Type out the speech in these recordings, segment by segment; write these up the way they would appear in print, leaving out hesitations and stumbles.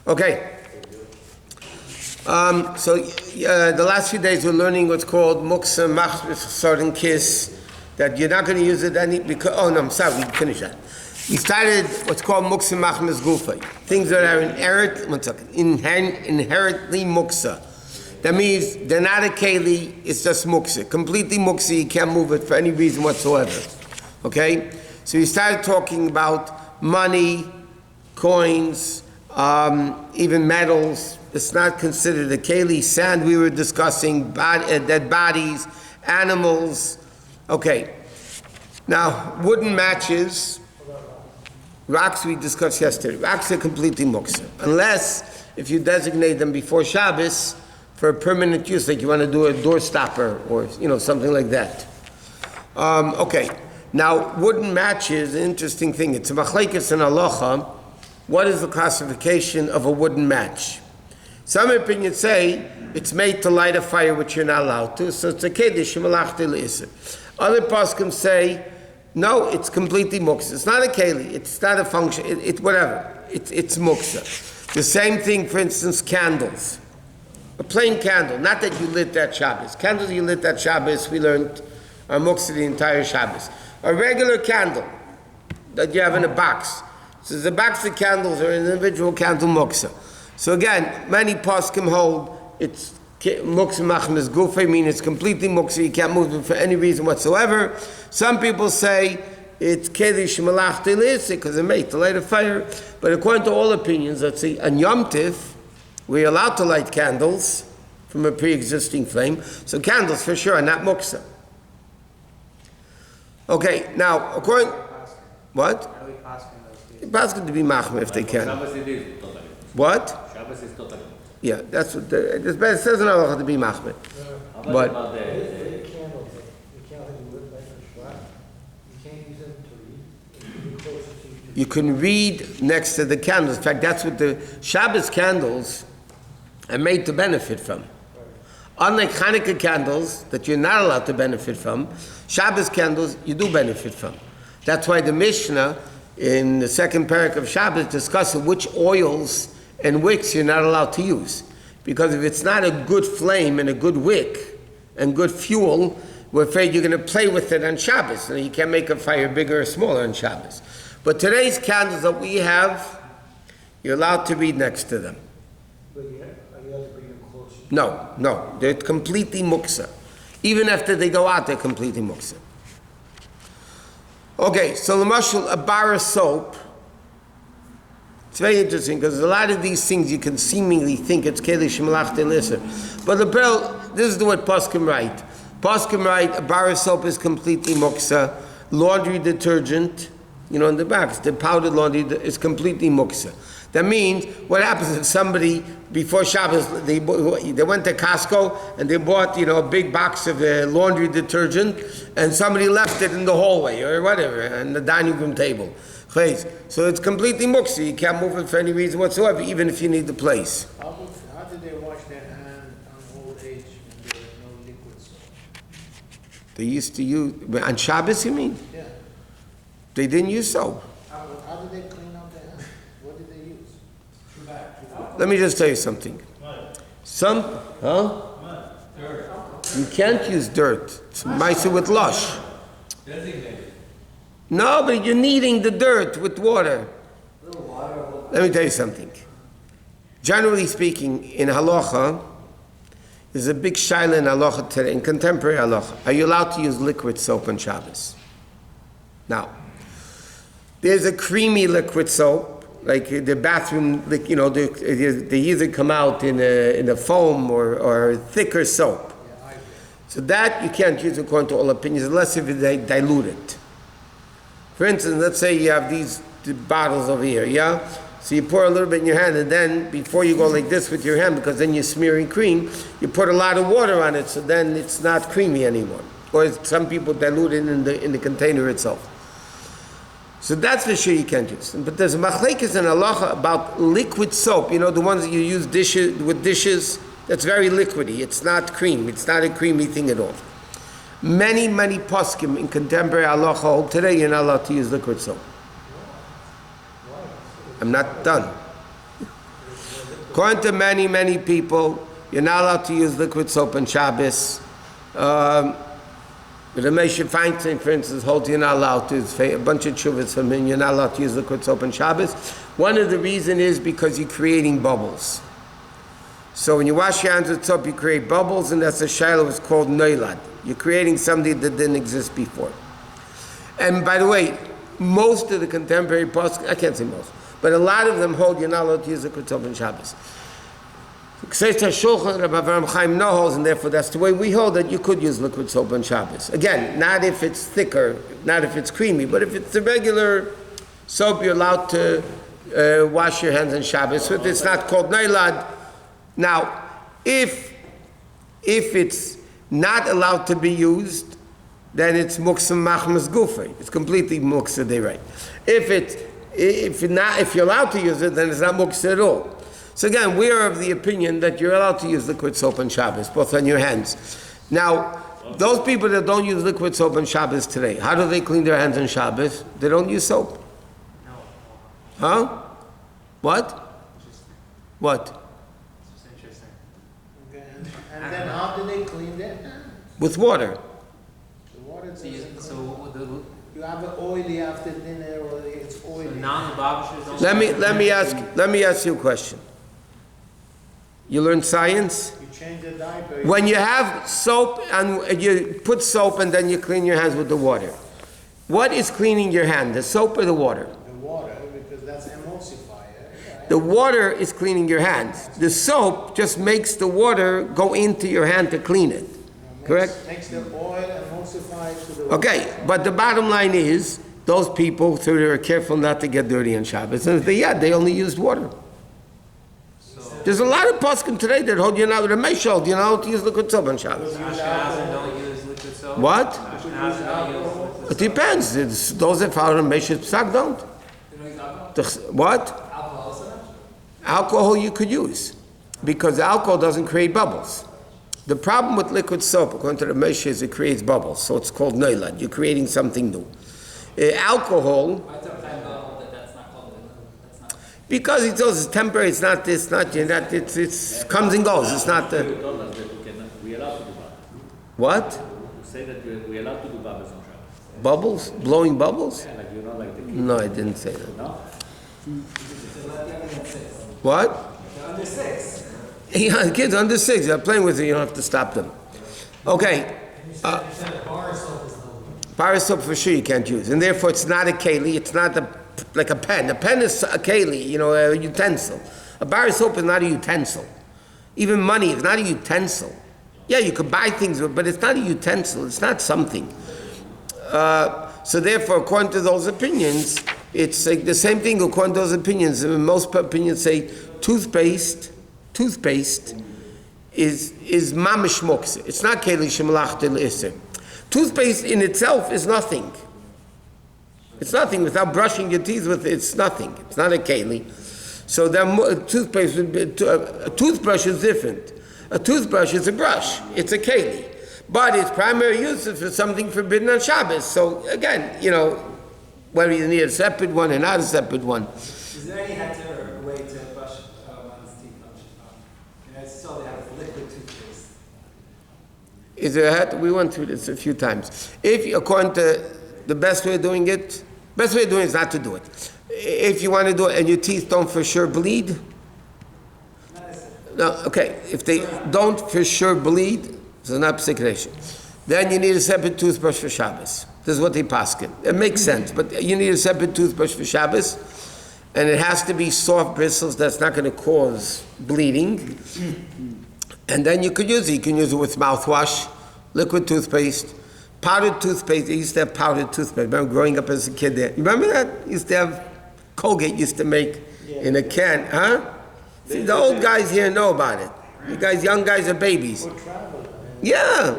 Okay. The last few days we're learning what's called Muktzeh, Machmas, Sod, and Kiss. That you're not going to use it because. Oh no, I'm sorry. We finished that. We started what's called Muktzeh, Machmas, Gufay. Things that are inherently Muktzeh. That means they're not a keli. It's just Muktzeh, completely Muktzeh. You can't move it for any reason whatsoever. Okay. So we started talking about money, coins, even metals. It's not considered a keli. Sand we were discussing, dead bodies, animals. Okay. Now, wooden matches, rocks we discussed yesterday. Rocks are completely muktzeh. Unless if you designate them before Shabbos for a permanent use, like you want to do a door stopper or something like that. Okay. Now, wooden matches, an interesting thing. It's a machlekes and halacha. What is the classification of a wooden match? Some opinions say it's made to light a fire, which you're not allowed to, so it's a kiddush melachot l'isur. Other poskim say, no, it's completely muktzeh. It's not a keli. It's not a function. Whatever. It's muktzeh. The same thing, for instance, candles. A plain candle, not that you lit that Shabbos. Candles you lit that Shabbos, we learned, are muktzeh the entire Shabbos. A regular candle that you have in a box. So the box of candles are an individual candle muktzeh. So again, many poskim hold it's muktzeh machmas gufay, meaning it's completely muktzeh, you can't move it for any reason whatsoever. Some people say it's kiddush melachot l'isur because it made to light a fire. But according to all opinions, let's see, on Yom Tiv, we're allowed to light candles from a pre-existing flame. So candles for sure are not muktzeh. Okay, now according what? Paskin to be machmer if they can. What? Shabbos is totally. Yeah, that's what it says in halacha to be machmer. But you can read next to the candles. In fact, that's what the Shabbos candles are made to benefit from. Unlike Hanukkah candles that you're not allowed to benefit from, Shabbos candles you do benefit from. That's why the Mishnah in the second parak of Shabbos discusses which oils and wicks you're not allowed to use. Because if it's not a good flame and a good wick and good fuel, we're afraid you're going to play with it on Shabbos. You can't make a fire bigger or smaller on Shabbos. But today's candles that we have, you're allowed to read next to them. But are you allowed to bring them closer? No. They're completely muktzeh. Even after they go out, they're completely muktzeh. Okay, so the mashal, a bar of soap. It's very interesting because a lot of these things you can seemingly think it's kiddush melachot l'isur. But this is what poskim write. Poskim write a bar of soap is completely muktzeh. Laundry detergent, in the box, the powdered laundry is completely muktzeh. That means what happens if somebody before Shabbos they went to Costco and they bought a big box of laundry detergent and somebody left it in the hallway or whatever on the dining room table. So it's completely muktzeh. You can't move it for any reason whatsoever, even if you need the place. How did they wash their hand on old age when there was no liquid soap? They used to use on Shabbos. You mean? Yeah. They didn't use soap. How did they clean up their hands? What did they use? Let me just tell you something. Dirt. You can't use dirt. It's ma'aseh with lush. Designated. No, but you're kneading the dirt with water. Let me tell you something. Generally speaking, in halacha, there's a big shaila in halacha today, in contemporary halacha. Are you allowed to use liquid soap on Shabbos? Now, there's a creamy liquid soap, like the bathroom, they either come out in a foam or thicker soap. So that you can't use according to all opinions, unless if they dilute it. For instance, let's say you have these bottles over here, yeah? So you pour a little bit in your hand, and then before you go like this with your hand, because then you're smearing cream, you put a lot of water on it, so then it's not creamy anymore. Or some people dilute it in the container itself. So that's for sure you can't use. But there's a machlekes and halacha about liquid soap, the ones that you use with dishes, that's very liquidy. It's not cream. It's not a creamy thing at all. Many poskim in contemporary halacha hold today you're not allowed to use liquid soap. I'm not done. According to many, many people, you're not allowed to use liquid soap on Shabbos. The Moshe Feinstein, for instance, holds you're not allowed to. There's a bunch of tshuvas from him. You're not allowed to use liquid soap on Shabbos. One of the reasons is because you're creating bubbles. So when you wash your hands with soap, you create bubbles, and that's a shiloh. It's called noilad. You're creating something that didn't exist before. And by the way, most of the contemporary poskim, I can't say most, but a lot of them hold you're not allowed to use liquid soap on Shabbos. And therefore that's the way we hold that you could use liquid soap on Shabbos. Again, not if it's thicker, not if it's creamy, but if it's the regular soap, you're allowed to wash your hands on Shabbos with. It's not called nailad. Now, if it's not allowed to be used, then it's muktzeh machmas gufay. It's completely muktzeh deray. If you're allowed to use it, then it's not muktzeh at all. So again, we are of the opinion that you're allowed to use liquid soap on Shabbos, both on your hands. Now, those people that don't use liquid soap on Shabbos today, how do they clean their hands on Shabbos? They don't use soap. Huh? What? What? Okay, and then how do they clean their hands? With water. The water doesn't So you have it oily after dinner, or it's oily. non-Lubavitchers don't. Let me ask you a question. You learn science? You change the diaper. When you have soap and you put soap and then you clean your hands with the water, what is cleaning your hand, the soap or the water? The water, because that's emulsifier. Yeah. The water is cleaning your hands. The soap just makes the water go into your hand to clean it. Correct? Makes the oil emulsify to the water. Okay, but the bottom line is, those people, so they're careful not to get dirty on Shabbos. And they only used water. There's a lot of poskim today that hold you now with a meshal, you know, to use liquid soap on Shabbos. Ashkenazim don't use liquid soap. What? Ashkenazim don't use liquid soap. It depends. Those that follow the Mesh's Psak don't. What? Alcohol you could use, because alcohol doesn't create bubbles. The problem with liquid soap, according to the Moshe, is it creates bubbles, so it's called noilad. You're creating something new. Alcohol, because it goes temporary, it's not this, not that, it's comes and goes. It's not the. We allowed to do that. What? You say that we allowed to do bubbles on Shabbat. Bubbles? Blowing bubbles? Yeah, like you know, like the kids. No, I didn't say that. No? What? Under 6. Yeah, kids under 6, they're playing with it, you don't have to stop them. Okay. Bar soap for sure you can't use, and therefore it's not a keli, it's not like a pen. A pen is a keli, you know, a utensil. A bar soap is not a utensil. Even money is not a utensil. Yeah, you could buy things, but it's not a utensil, it's not something. So therefore, according to those opinions, it's like the same thing according to those opinions. Most opinions say toothpaste is mamish muktzeh. It's not keli shemalach del iser. Toothpaste in itself is nothing. It's nothing. Without brushing your teeth with it, it's nothing. It's not a keli. So toothpaste would be, a toothbrush is different. A toothbrush is a brush. It's a keli. But its primary use is for something forbidden on Shabbos. So again, you know, whether you need a separate one or not a separate one. Is there any heter way to brush one's teeth on Shabbat? I saw they have liquid toothpaste. Is there a hat? We went through this a few times. If, according to the best way of doing it, best way of doing it is not to do it. If you want to do it and your teeth don't for sure bleed, no, okay. If they don't for sure bleed, so not psikration, then you need a separate toothbrush for Shabbos. This is what they paskin. It makes sense, but you need a separate toothbrush for Shabbos, and it has to be soft bristles that's not going to cause bleeding. And then you could use it. You can use it with mouthwash, liquid toothpaste, powdered toothpaste. They used to have powdered toothpaste. I remember growing up as a kid there. You remember that? Used to have Colgate used to make in a can, huh? See, the old guys here know about it. You guys, young guys are babies. Yeah.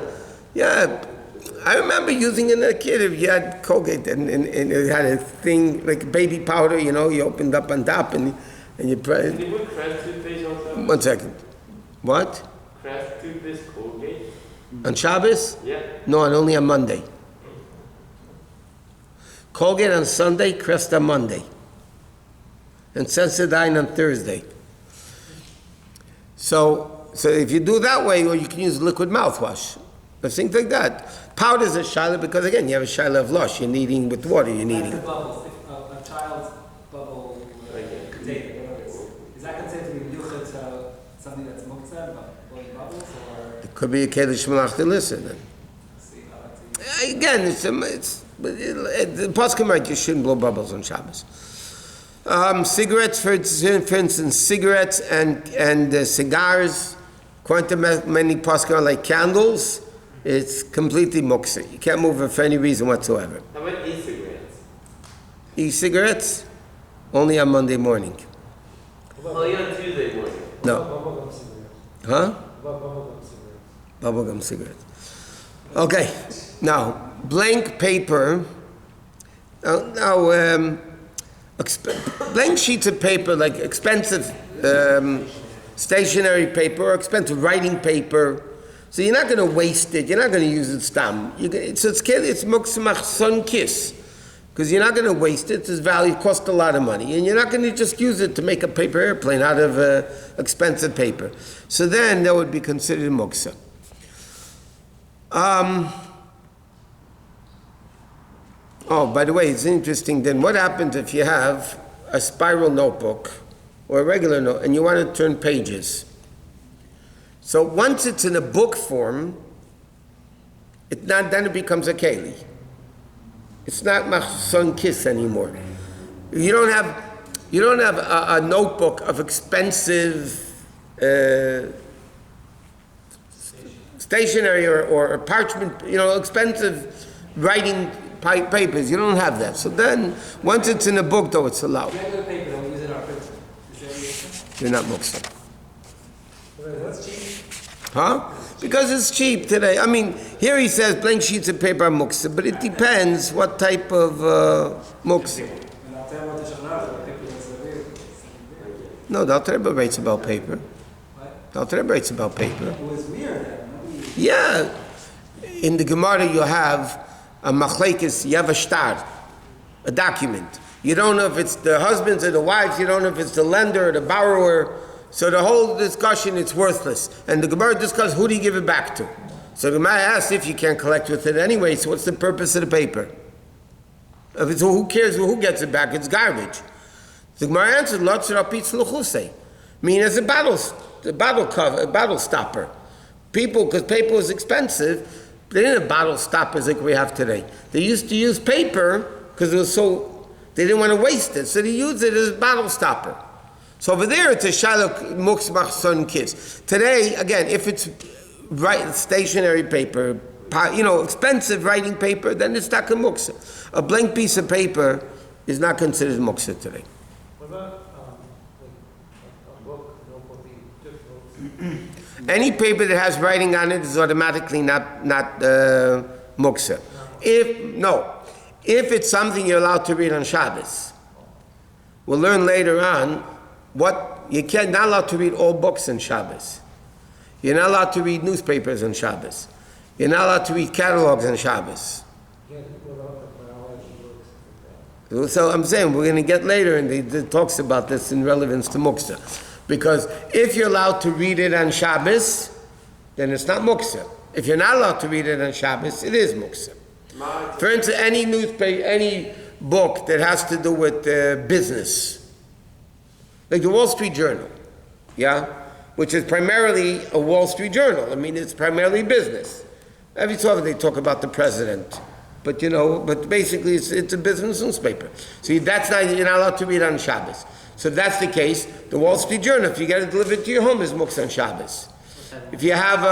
I remember using it as a kid. If you had Colgate and it had a thing like baby powder, you know, you opened up on top and you press. Can you put Crest toothpaste on top? 1 second. What? Crest toothpaste, Colgate? On Shabbos? Yeah. No, and only on Monday. Colgate on Sunday, Crest on Monday. And Sensodyne on Thursday. So if you do that way, or you can use liquid mouthwash, or things like that. Powder is a shaila because again, you have a shaila of lush. You're kneading with water. You're Like kneading. the bubbles, if a child's bubble container, whatever it is that considered to be yuchad to something that's muktzeh, but blowing bubbles, or? It could be a kedish malach to listen. Let's see, I like to. Again, the poskim right. You shouldn't blow bubbles on Shabbos. Cigarettes, for instance, cigarettes and cigars. According to many poskim, like candles, it's completely muktzeh. You can't move it for any reason whatsoever. How about e-cigarettes? E-cigarettes, only on Monday morning. Only on Tuesday morning. No. Bubblegum cigarettes. Huh? Bubblegum cigarettes. Bubblegum cigarettes. Okay. Now, blank paper. Blank sheets of paper, like expensive stationery paper or expensive writing paper. So you're not going to waste it. You're not going to use it stam. It's muktzeh son kiss. Because you're not going to waste it. Its value costs a lot of money. And you're not going to just use it to make a paper airplane out of expensive paper. So then that would be considered muktzeh. Oh, by the way, it's interesting then. What happens if you have a spiral notebook or a regular note and you want to turn pages? So once it's in a book form, then it becomes a keli. It's not machson kiss anymore. You don't have a notebook of expensive stationery or parchment, expensive writing papers. You don't have that. So then, once it's in a book, though, it's allowed. Regular paper that we use in our printer. Is that You're not muktzeh. that's cheap? Huh? Because it's cheap today. I mean, here he says blank sheets of paper are muktzeh, but it depends what type of muktzeh. And I'll tell you what the shana, the paper that's available. No, the Alter Rebbe writes about paper. What? The Alter Rebbe writes about paper. It was weird that nobody. Yeah. In the Gemara you have a machlekes, you have a shtar, a document. You don't know if it's the husbands or the wives, you don't know if it's the lender or the borrower. So the whole discussion, it's worthless. And the Gemara discusses who do you give it back to. So the Gemara asks if you can't collect with it anyway, so what's the purpose of the paper? If it's who cares who gets it back, it's garbage. The Gemara answers, meaning as a bottle cover, a bottle stopper. People, because paper was expensive, they didn't have bottle stoppers like we have today. They used to use paper because it was they didn't want to waste it, so they used it as a bottle stopper. So over there, it's a shalok muktzeh son kiss. Today, again, if it's stationery paper, expensive writing paper, then it's not a muktzeh. A blank piece of paper is not considered muktzeh today. What about a book, notebook, difficult? Any paper that has writing on it is automatically not muktzeh. If it's something you're allowed to read on Shabbos, we'll learn later on not allowed to read all books on Shabbos. You're not allowed to read newspapers on Shabbos. You're not allowed to read catalogs on Shabbos. Yeah, what about the biology books, like that? So I'm saying we're going to get later, and it talks about this in relevance to muktzeh. Because if you're allowed to read it on Shabbos, then it's not muktzeh. If you're not allowed to read it on Shabbos, it is muktzeh. For instance, any newspaper, any book that has to do with business, like the Wall Street Journal, which is primarily a Wall Street Journal. I mean, it's primarily business. Every so often they talk about the president, but basically it's a business newspaper. So you're not allowed to read on Shabbos. So if that's the case, the Wall Street Journal, if you get it delivered to your home, is muktzeh on Shabbos. If you have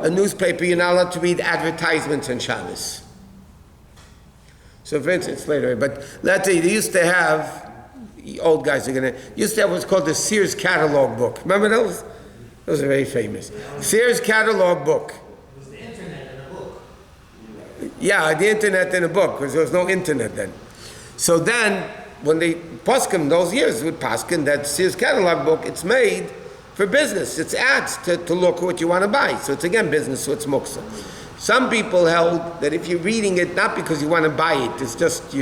a newspaper, you're not allowed to read advertisements on Shabbos. So for instance, later, but let's say they used to have, old guys used to have what's called the Sears catalog book. Remember those? Those are very famous. Sears catalog book. It was the internet in a book. Yeah, the internet in a book, because there was no internet then. So then, when they poskim those years with poskim, that Sears catalog book, it's made for business. It's ads to look what you want to buy. So it's again business, so it's muktzeh. Some people held that if you're reading it, not because you want to buy it, it's just,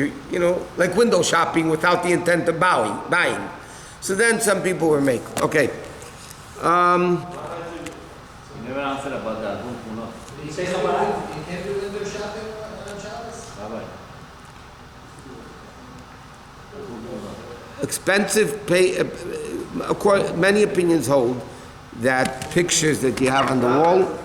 like window shopping without the intent of buying. So then some people were making. Okay. You never answered about the Agun Puno. You say Chabad? You can't do window shopping on Shabbos? Rabbi. Expensive many opinions hold that pictures that you have on the wall